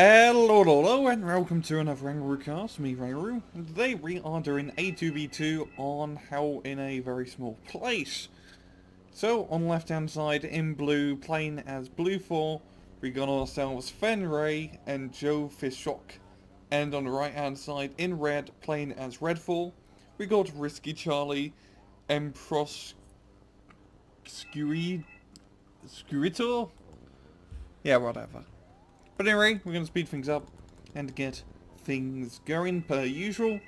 Hello, and welcome to another Rangaroo me Rangaroo, and today we are doing a 2v2 on Hell in a Very Small Place. So, on the left hand side, in blue, playing as Blue 4, we got ourselves Fenray and Joe Fishhock. And on the right hand side, in red, playing as Red 4, we got Risky Charlie and Skiritor? Yeah, whatever. But anyway, we're going to speed things up and get things going per usual.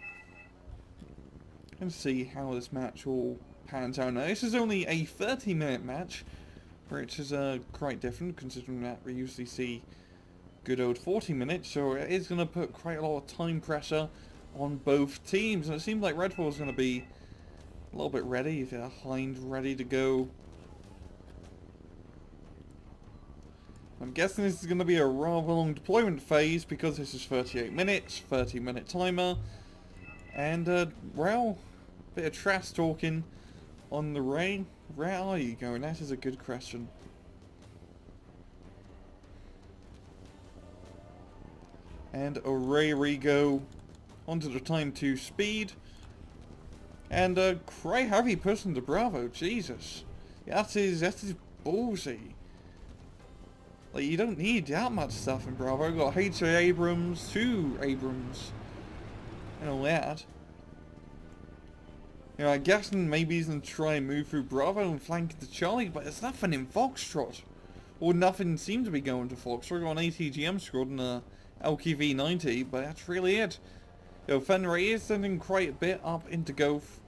And see how this match all pans out. Now, this is only a 30-minute match, which is quite different considering that we usually see good old 40 minutes. So it is going to put quite a lot of time pressure on both teams. And it seems like Red 4 is going to be a little bit ready. They're Hind ready to go. I'm guessing this is going to be a rather long deployment phase because this is 38 minutes, 30-minute timer, and, well, a bit of trash talking on the rain. Where are you going? That is a good question. And away we go onto the time 2 speed. And, quite heavy pushing to Bravo, Jesus. That is ballsy. Like, you don't need that much stuff in Bravo. We've got H.A. Abrams, 2 Abrams, and all that. You know, I'm guessing maybe he's going to try and move through Bravo and flank into Charlie, but there's nothing in Foxtrot. Or nothing seems to be going to Foxtrot. We've got an ATGM squad and a LKV-90, but that's really it. You know, Fenray is sending quite a bit up into Gulf.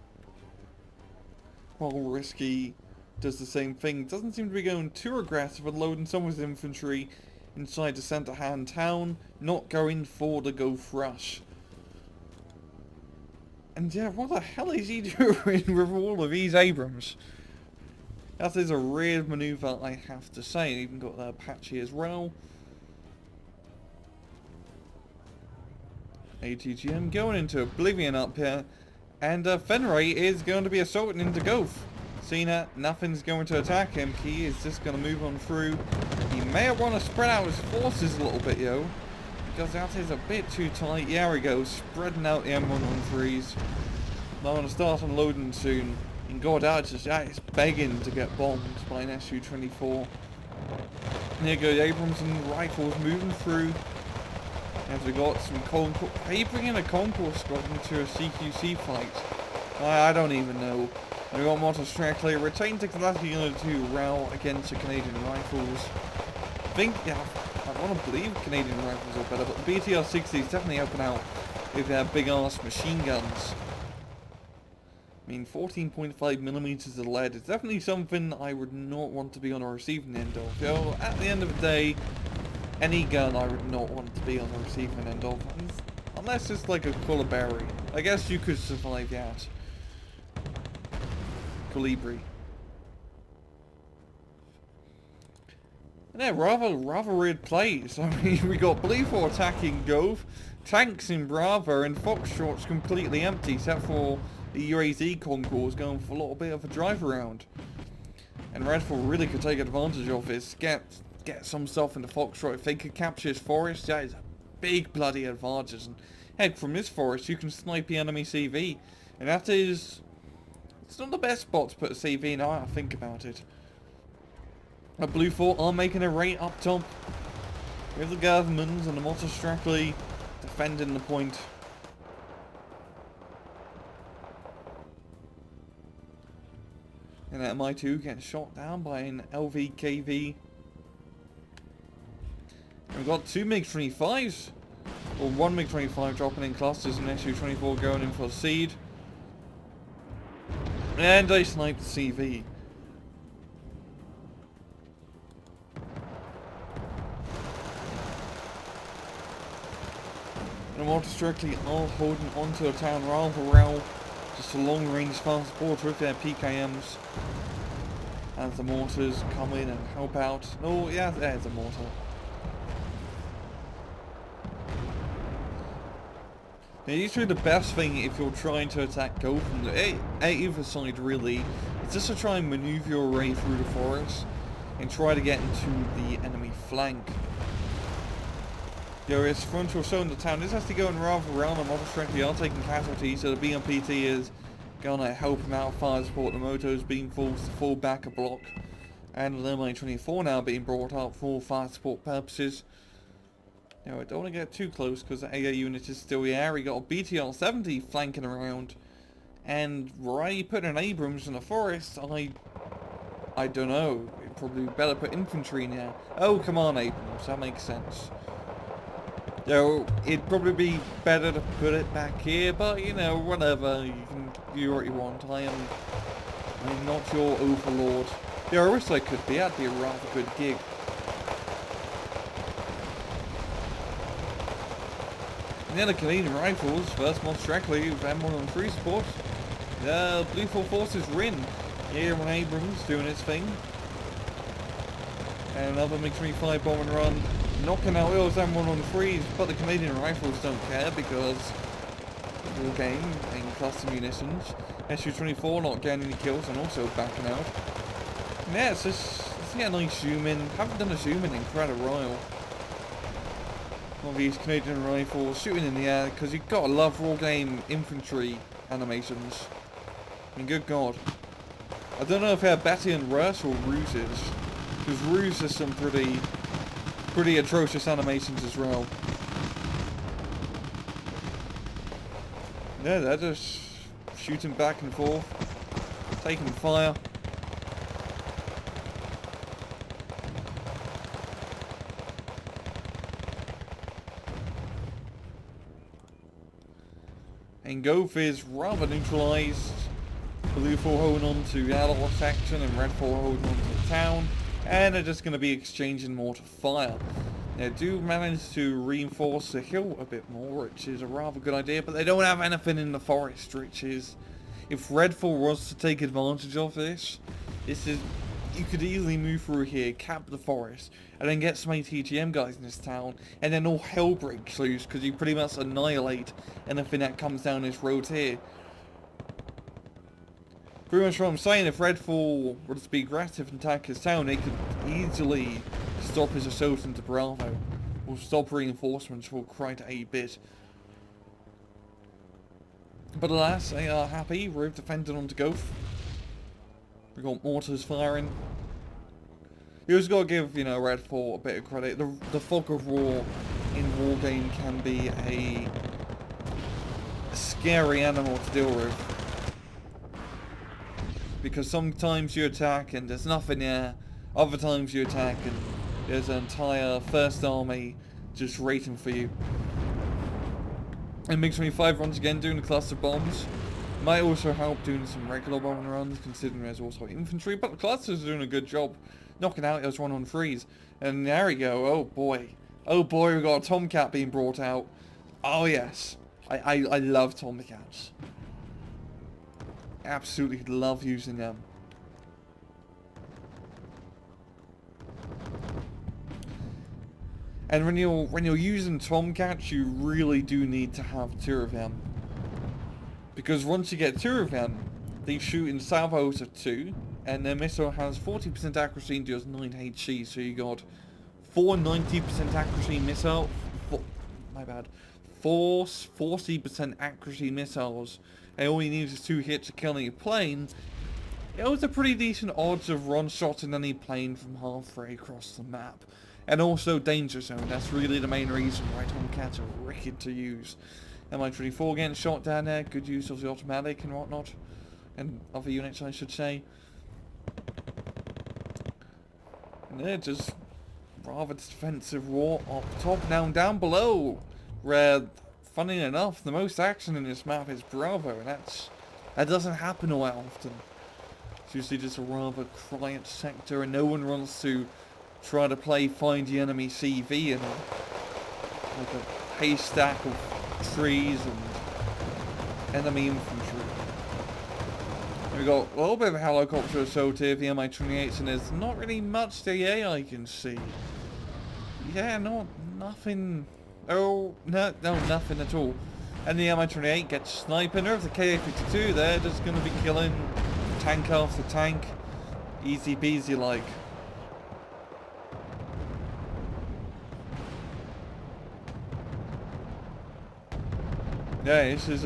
While Risky does the same thing. Doesn't seem to be going too aggressive and loading some of his infantry inside the centre hand town, not going for the Gulf rush. And yeah, what the hell is he doing with all of these Abrams? That is a weird manoeuvre, I have to say. Even got the Apache as well. ATGM going into Oblivion up here, and Fenray is going to be assaulting into Gulf. Seeing that nothing's going to attack him, he is just going to move on through. He may want to spread out his forces a little bit, yo, because that is a bit too tight. Yeah, there we go, spreading out the M113s. I'm going to start unloading soon. And God, that is begging to get bombed by an Su-24. And here goes Abrams and rifles moving through. As we got some Concourse. Are you bringing a Concourse squad into a CQC fight? I don't even know. We got Mortar Strictly, retain technology unit to RAL against the Canadian Rifles. I think, yeah, I want to believe Canadian Rifles are better, but the BTR-60 is definitely helping out with their big-ass machine guns. I mean, 14.5mm of lead is definitely something I would not want to be on a receiving end of. You know, at the end of the day, any gun I would not want to be on the receiving end of. Unless it's like a Colibri. I guess you could survive that. Colibri. Yeah, rather weird plays. I mean, we got Blue 4 attacking Gove, tanks in Bravo, and Foxtrot's completely empty, except for the UAZ Concourse going for a little bit of a drive around. And Red 4 really could take advantage of this, get some stuff into Foxtrot. If they could capture his forest, that is a big bloody advantage. And heck, from this forest, you can snipe the enemy CV, and that is... It's not the best spot to put a CV now I think about it. Blue 4 are making a raid up top with the government and the Mortar Strictly defending the point. And that MI2 gets shot down by an LVKV. And we've got 2 MiG-25s, or 1 MiG-25 dropping in clusters and Su-24 going in for a seed. And they sniped the CV. And Mortar Strictly are holding onto a town rather well. Just a long range fast support with their PKMs. As the mortars come in and help out. Oh yeah, there's a mortar. Now, usually the best thing if you're trying to attack Gulf from either side really, is just to try and maneuver your way through the forest and try to get into the enemy flank. Yo, it's frontal show in the town. This has to go in rather well. The model strength, they are taking casualties, so the BMPT is gonna help him out, fire support. The moto's being forced to fall back a block. And the Mi-24 now being brought up for fire support purposes. Now, I don't want to get too close because the AA unit is still here. We got a BTR-70 flanking around. And why are you putting an Abrams in the forest? I don't know. You'd probably better put infantry in here. Oh, come on, Abrams. That makes sense. So, it'd probably be better to put it back here, but, you know, whatever. You can do what you want. I'm not your overlord. Yeah, I wish I could be. That'd be a rather good gig. And then the Canadian Rifles, first most directly with M113 support. The Blue Forces win. Here on Abrams doing its thing. And another MiG-25 bomb and run, knocking out those M113s, but the Canadian Rifles don't care because Wargame and cluster munitions. Su-24 not getting any kills and also backing out. And yeah, it's a nice zoom in. Haven't done a zoom in quite a while. All these Canadian Rifles shooting in the air because you've got to love Wargame infantry animations. I mean, good God. I don't know if they're better in Rus or Ruses, because Ruse has some pretty atrocious animations as well. Yeah, they're just shooting back and forth, taking fire. And Gove is rather neutralised. Blue 4 holding on to the Adult section and Red 4 holding on to the town. And they're just going to be exchanging mortar fire. They do manage to reinforce the hill a bit more, which is a rather good idea, but they don't have anything in the forest, which is... If Red 4 was to take advantage of this is... You could easily move through here, cap the forest, and then get some ATGM guys in this town, and then all hell breaks loose, because you pretty much annihilate anything that comes down this road here. Pretty much what I'm saying, if Red 4 were to be aggressive and attack his town, they could easily stop his assault into Bravo, or stop reinforcements for quite a bit. But alas, they are happy. We're defending onto Gove. We got mortars firing. You just gotta give, you know, Red 4 a bit of credit. The fog of war in Wargame can be a scary animal to deal with. Because sometimes you attack and there's nothing there. Other times you attack and there's an entire First Army just waiting for you. And MiG-25 once again doing the cluster bombs. Might also help doing some regular bomb runs, considering there's also infantry, but the clusters are doing a good job knocking out those 1-on-3s. And there we go, oh boy. Oh boy, we've got a Tomcat being brought out. Oh yes. I love Tomcats. Absolutely love using them. And when you're using Tomcats, you really do need to have 2 of them. Because once you get 2 of them, they shoot in salvos of 2, and their missile has 40% accuracy and deals 9 HE, so you got 4 90% accuracy missile, 40% accuracy missiles, and all you need is 2 hits to kill any plane. It was a pretty decent odds of one-shotting any plane from halfway across the map. And also danger zone, that's really the main reason why Tomcats are wicked to use. Mi-24 getting shot down there, good use of the automatic and whatnot. And other units, I should say. And they're just rather defensive war up top, down below. Where, funny enough, the most action in this map is Bravo, and that doesn't happen all that often. It's usually just a rather quiet sector, and no one wants to try to play Find the Enemy CV in like a haystack of trees and enemy infantry. We got a little bit of a helicopter assault here, the Mi-28s, and there's not really much there I can see. Yeah, nothing. Oh, no, nothing at all. And the Mi-28 gets sniping. There's the Ka-52 there, just going to be killing tank after tank. Easy peasy like. Yeah, this is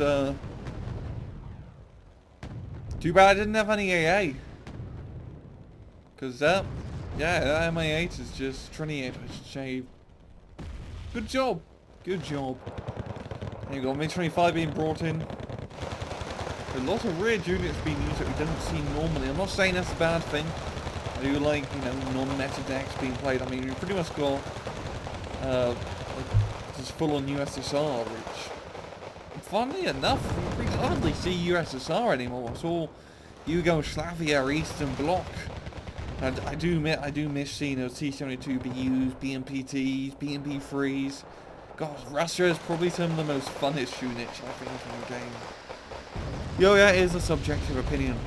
too bad I didn't have any AA. Because yeah, that MI8 is just 28, I should say. Good job. Good job. And you've got MiG-25 being brought in. A lot of rear units being used that we don't see normally. I'm not saying that's a bad thing. I do like, you know, non-meta decks being played. I mean, we pretty much got just full-on USSR, which, funnily enough, we hardly see USSR anymore. It's all Yugoslavia, Eastern Bloc. And I do miss seeing those T-72 BUs, BMPTs, BMP3s. God, Russia is probably some of the most funnest units, I think, in the game. Yo, yeah, it is a subjective opinion.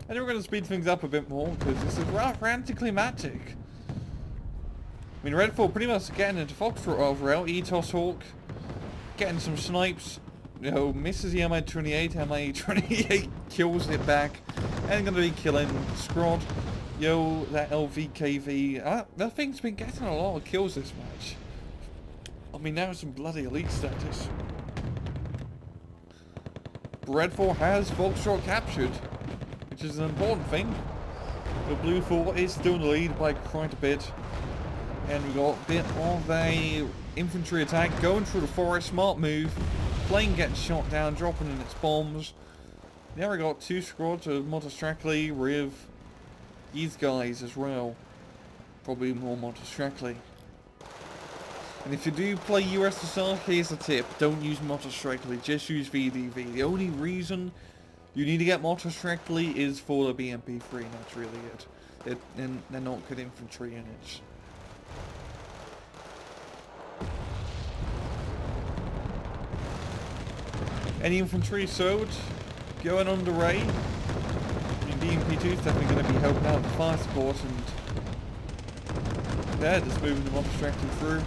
And we're going to speed things up a bit more, because this is rather anticlimactic. I mean, Redfall pretty much getting into Foxtrot overall, Ethos Hawk, getting some snipes, you know, misses the MI-28, MI-28 kills it back, and going to be killing Scrod. Yo, that LVKV, that thing's been getting a lot of kills this match. I mean, now it's some bloody elite status. Redfall has Foxtrot captured, which is an important thing. The Blue 4 is still in the lead by quite a bit. And we got a bit of a infantry attack going through the forest, smart move. Plane getting shot down, dropping in its bombs. Now we got two squads of Motostrackley with these guys as well. Probably more Motostrackley. And if you do play USSR, here's a tip. Don't use Motostrackley, just use VDV. The only reason you need to get Motostrackley is for the BMP3, that's really it. They're not good infantry units. Any infantry sowed, going under Ray. I mean, BMP2 is definitely going to be helping out with fire support, and yeah, just moving the Motostrackley through.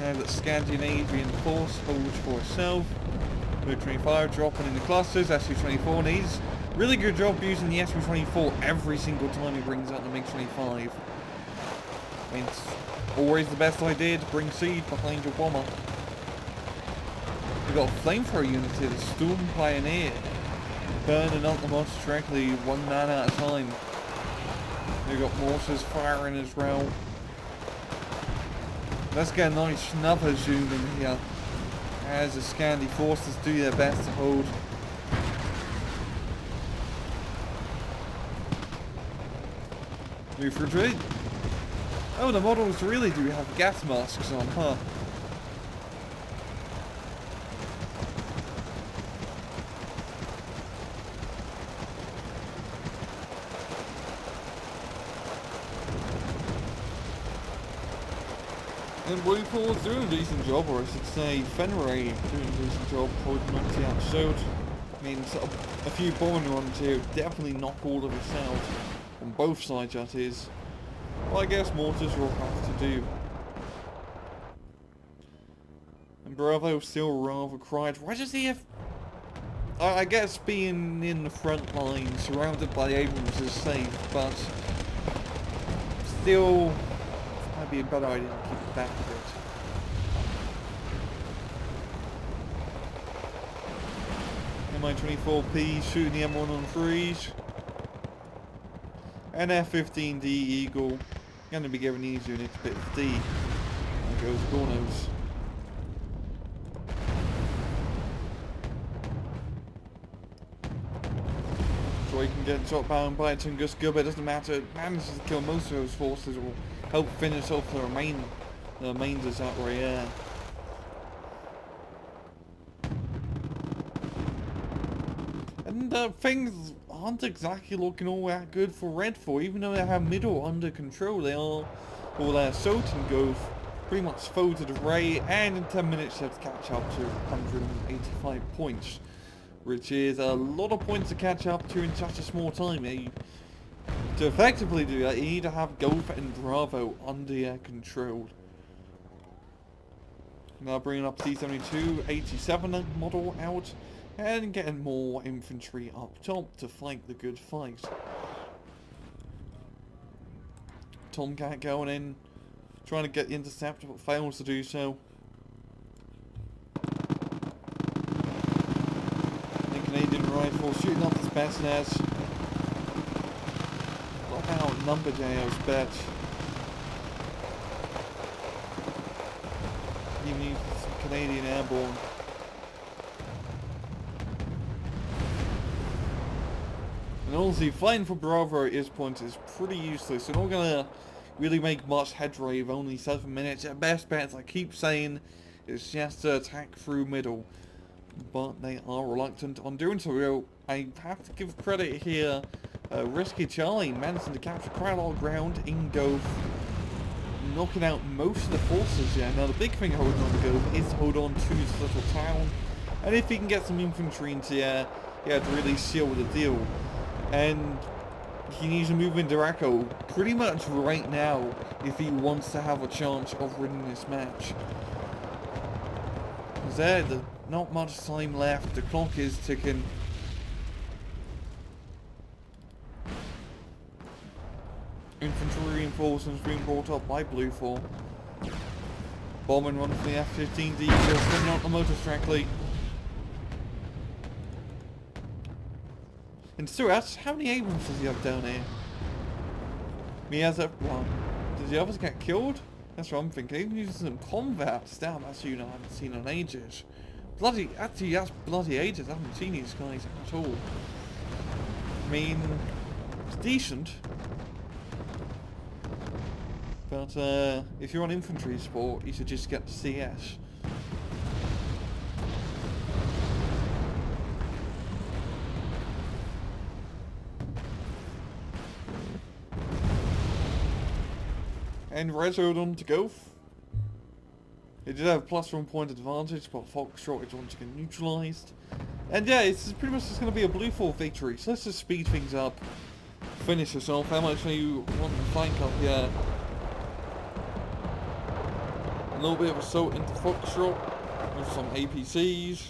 And that Scandinavian force holds for itself. MiG-25 dropping in the clusters. Su-24 needs really good job using the Su-24 every single time he brings out the MiG-25. I mean, it's always the best idea to bring seed behind your bomber. We've got a flamethrower unit here, the Storm Pioneer, burning up the Motostrackley one man at a time. We've got mortars firing as well. Let's get a nice another zoom in here as the Scandi forces do their best to hold. Move for a trade. Oh, the models really do have gas masks on, huh? And Wargame is doing a decent job, or I should say Fenray doing a decent job holding on to the outside. I mean, sort of a few bombing runs here definitely knock all of us out, on both sides that is. Well, I guess mortars will have to do. And Bravo still rather quiet. Why does he have... I guess being in the front line, surrounded by Abrams is safe, but still... might be a better idea to keep it back a bit. Mi-24P shooting the M1 on 3s. And F-15D Eagle going to be giving these units a bit of D. There goes Gornos. So he can get shot down by Tungus Gubba, it doesn't matter, it manages to kill most of those forces. It will help finish off the remainders out right here. And things aren't exactly looking all that good for Redfall, even though they have middle under control. They are, well, their Sultan goes pretty much folded to Ray, and in 10 minutes they have to catch up to 185 points, which is a lot of points to catch up to in such a small time. To effectively do that, you need to have Golf and Bravo under your control. Now bringing up T-72, 87 model out, and getting more infantry up top to fight the good fight. Tomcat going in, trying to get the intercept, but fails to do so. The Canadian rifle shooting up the Spetsnaz. Not outnumbered, I bet. Even using some Canadian airborne. And honestly, fighting for Bravo at this point is pretty useless. They're not gonna really make much headway with only 7 minutes. At best bet, as I keep saying, is just to attack through middle. But they are reluctant on doing so. I have to give credit here. Risky Charlie managing to capture quite a lot of ground in Gove, knocking out most of the forces. Yeah, now the big thing holding on to Gove is to hold on to this little town. And if he can get some infantry into the air, yeah, to really seal the deal. And he needs to move into Echo pretty much right now if he wants to have a chance of winning this match. Because there's not much time left, the clock is ticking. Infantry reinforcements being brought up by Blue 4. Bombing run for the F-15D, just coming out the motor strictly. And Stuart, how many Abrams does he have down here? He has one. Does the others get killed? That's what I'm thinking. He's using some combat. Damn, that's a unit I haven't seen in ages. Actually, that's bloody ages. I haven't seen these guys at all. I mean, it's decent. But if you're on infantry support, you should just get the CS. And Rezo on to go. It did have a +1 point advantage, but Foxtrot is once again neutralised. And yeah, it's pretty much just going to be a Blue 4 victory. So let's just speed things up. Finish this off. How much are you want to flank up here? A little bit of assault into Foxtrot with some APCs.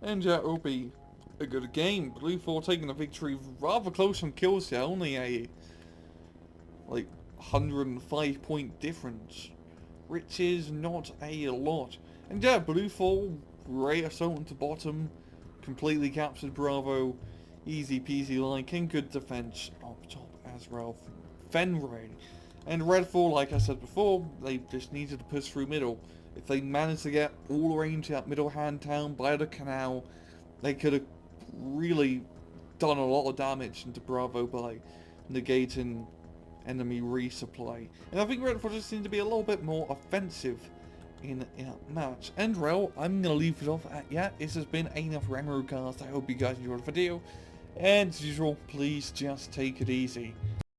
And yeah, it will be a good game. Blue 4 taking the victory rather close on kills here, only a like 105 point difference, which is not a lot. And yeah, Blue 4, great assault into bottom, completely captured Bravo, easy peasy like, and good defense up top as well from Fenray. And Red 4, like I said before, they just needed to push through middle. If they managed to get all the range out middle hand town by the canal, they could have really done a lot of damage into Bravo by negating enemy resupply. And I think Red 4 just seemed to be a little bit more offensive in that match. And well, I'm going to leave it off at, yeah, this has been enough Rangrocast. I hope you guys enjoyed the video. And as usual, please just take it easy.